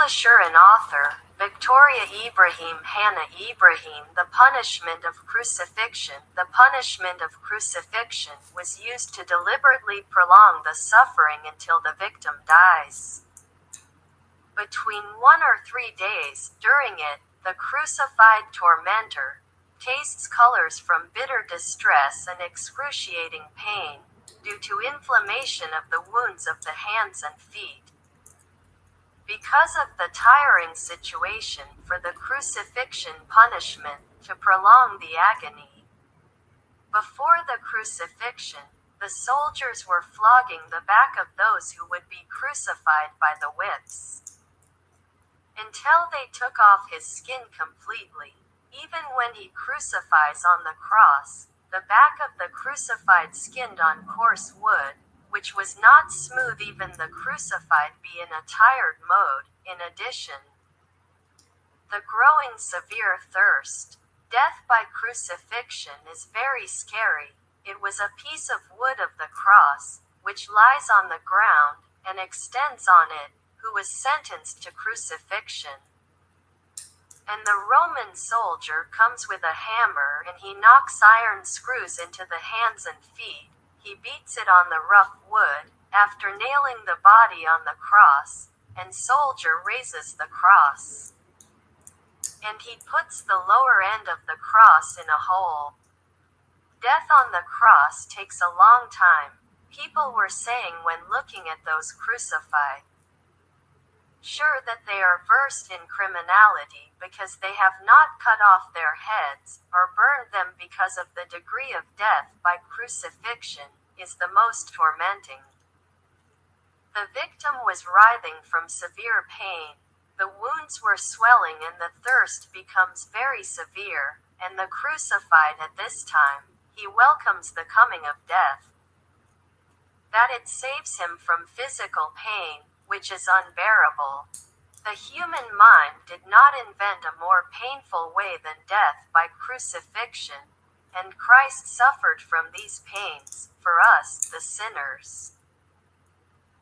Publisher and author, Victoria Ibrahim Hannah Ibrahim. The punishment of crucifixion. The punishment of crucifixion was used to deliberately prolong the suffering until the victim dies. Between 1 or 3 days, during it, the crucified tormentor tastes colors from bitter distress and excruciating pain, due to inflammation of the wounds of the hands and feet. Because of the tiring situation for the crucifixion punishment, to prolong the agony. Before the crucifixion, the soldiers were flogging the back of those who would be crucified by the whips, until they took off his skin completely. Even when he crucifies on the cross, the back of the crucified skinned on coarse wood, which was not smooth, even the crucified be in a tired mode. In addition, the growing severe thirst. Death by crucifixion is very scary. It was a piece of wood of the cross, which lies on the ground, and extends on it, who was sentenced to crucifixion. And the Roman soldier comes with a hammer and he knocks iron screws into the hands and feet. He beats it on the rough wood, after nailing the body on the cross, and soldier raises the cross. And he puts the lower end of the cross in a hole. Death on the cross takes a long time, people were saying when looking at those crucified. Sure that they are versed in criminality because they have not cut off their heads, or burned them, because of the degree of death by crucifixion, is the most tormenting. The victim was writhing from severe pain, the wounds were swelling and the thirst becomes very severe, and the crucified at this time, he welcomes the coming of death. That it saves him from physical pain, which is unbearable. The human mind did not invent a more painful way than death by crucifixion, and Christ suffered from these pains, for us, the sinners.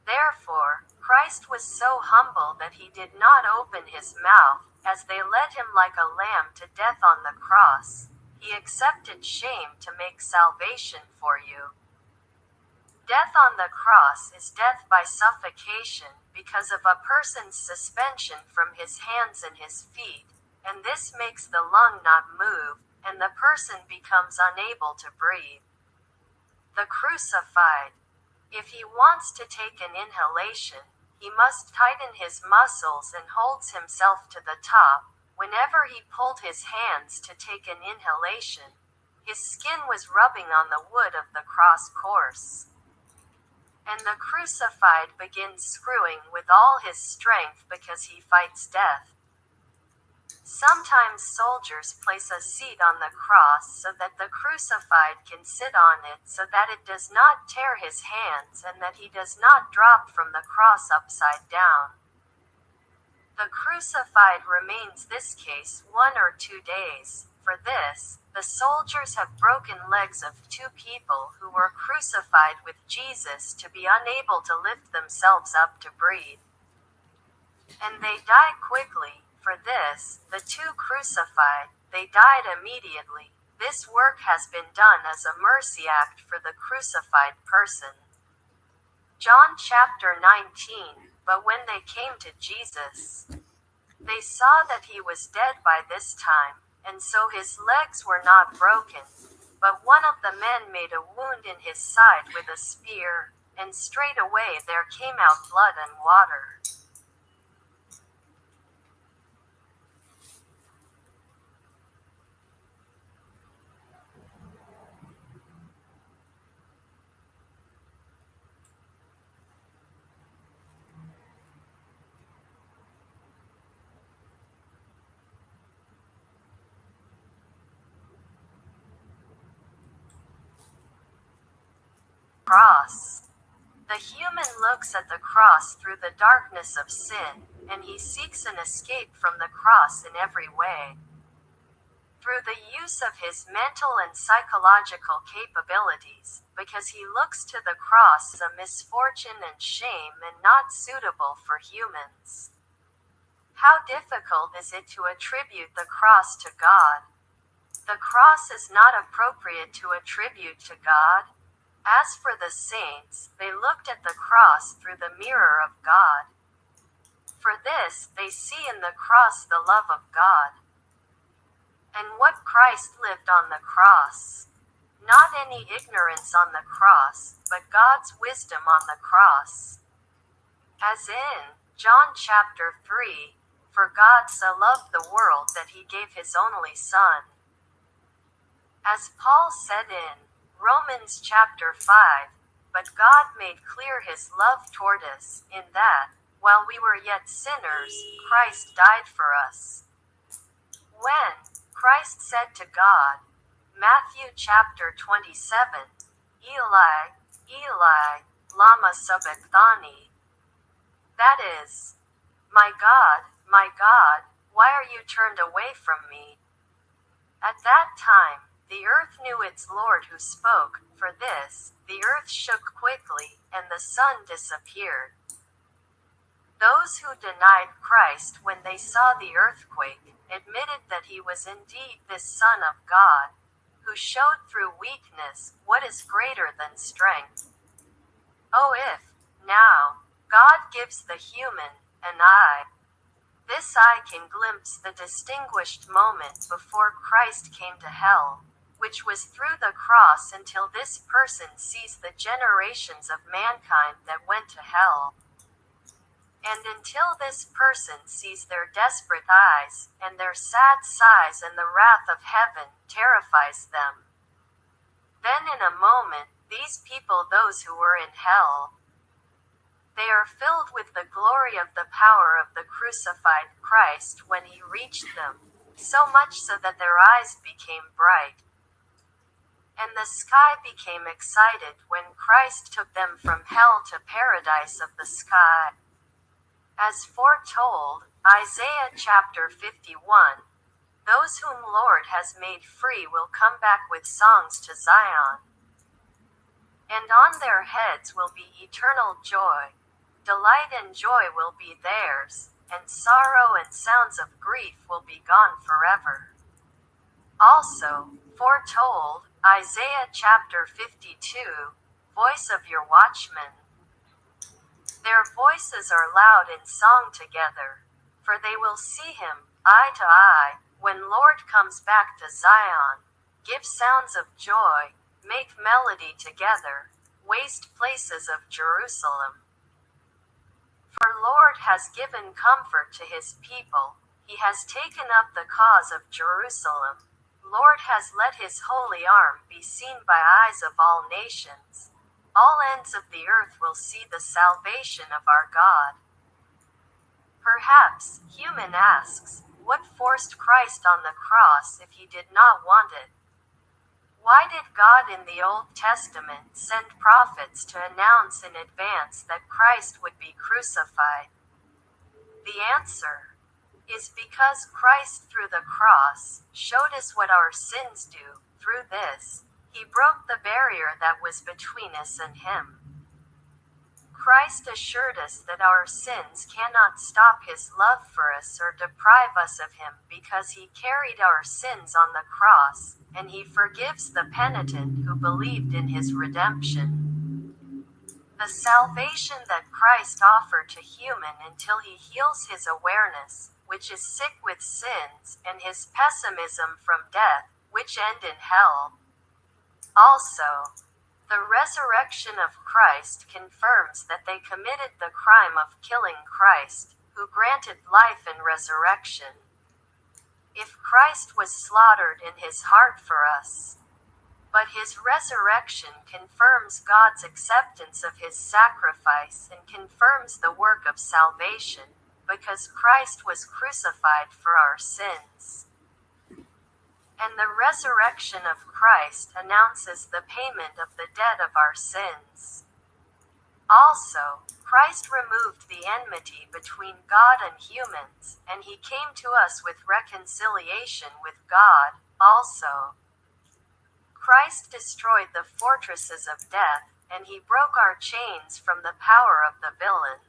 Therefore, Christ was so humble that he did not open his mouth, as they led him like a lamb to death on the cross. He accepted shame to make salvation for you. Death on the cross is death by suffocation, because of a person's suspension from his hands and his feet, and this makes the lung not move, and the person becomes unable to breathe. The crucified. If he wants to take an inhalation, he must tighten his muscles and holds himself to the top. Whenever he pulled his hands to take an inhalation, his skin was rubbing on the wood of the cross course. And the crucified begins screwing with all his strength because he fights death. Sometimes soldiers place a seat on the cross so that the crucified can sit on it, so that it does not tear his hands and that he does not drop from the cross upside down. The crucified remains this case 1 or 2 days. For this, the soldiers have broken legs of 2 people who were crucified with Jesus to be unable to lift themselves up to breathe. And they die quickly. For this, the 2 crucified, they died immediately. This work has been done as a mercy act for the crucified person. John chapter 19. But when they came to Jesus, they saw that he was dead by this time, and so his legs were not broken. But one of the men made a wound in his side with a spear, and straightway there came out blood and water. Cross. The human looks at the cross through the darkness of sin, and he seeks an escape from the cross in every way. Through the use of his mental and psychological capabilities, because he looks to the cross a misfortune and shame and not suitable for humans. How difficult is it to attribute the cross to God? The cross is not appropriate to attribute to God. As for the saints, they looked at the cross through the mirror of God. For this, they see in the cross the love of God. And what Christ lived on the cross. Not any ignorance on the cross, but God's wisdom on the cross. As in John chapter 3, for God so loved the world that he gave his only Son. As Paul said in Romans chapter 5, but God made clear his love toward us, in that, while we were yet sinners, Christ died for us. When Christ said to God, Matthew chapter 27, Eli, Eli, lama sabachthani, that is, my God, why are you turned away from me? At that time, the earth knew its Lord who spoke. For this, the earth shook quickly, and the sun disappeared. Those who denied Christ when they saw the earthquake, admitted that he was indeed this Son of God, who showed through weakness what is greater than strength. Oh, if, now, God gives the human an eye, this eye can glimpse the distinguished moment before Christ came to hell, which was through the cross, until this person sees the generations of mankind that went to hell. And until this person sees their desperate eyes, and their sad sighs, and the wrath of heaven terrifies them. Then in a moment, these people, those who were in hell, they are filled with the glory of the power of the crucified Christ when he reached them, so much so that their eyes became bright. And the sky became excited when Christ took them from hell to paradise of the sky. As foretold, Isaiah chapter 51, those whom Lord has made free will come back with songs to Zion. And on their heads will be eternal joy. Delight and joy will be theirs, and sorrow and sounds of grief will be gone forever. Also, foretold, Isaiah chapter 52, voice of your watchmen. Their voices are loud in song together, for they will see him, eye to eye, when Lord comes back to Zion. Give sounds of joy, make melody together, waste places of Jerusalem. For Lord has given comfort to his people, he has taken up the cause of Jerusalem. Lord has let his holy arm be seen by eyes of all nations. All ends of the earth will see the salvation of our God. Perhaps, human asks, what forced Christ on the cross if he did not want it? Why did God in the Old Testament send prophets to announce in advance that Christ would be crucified? The answer is because Christ through the cross showed us what our sins do. Through this, he broke the barrier that was between us and him. Christ assured us that our sins cannot stop his love for us or deprive us of him, because he carried our sins on the cross, and he forgives the penitent who believed in his redemption. The salvation that Christ offered to human until he heals his awareness, which is sick with sins, and his pessimism from death, which end in hell. Also, the resurrection of Christ confirms that they committed the crime of killing Christ, who granted life and resurrection. If Christ was slaughtered in his heart for us, but his resurrection confirms God's acceptance of his sacrifice and confirms the work of salvation, because Christ was crucified for our sins. And the resurrection of Christ announces the payment of the debt of our sins. Also, Christ removed the enmity between God and humans, and he came to us with reconciliation with God. Also, Christ destroyed the fortresses of death, and he broke our chains from the power of the villain.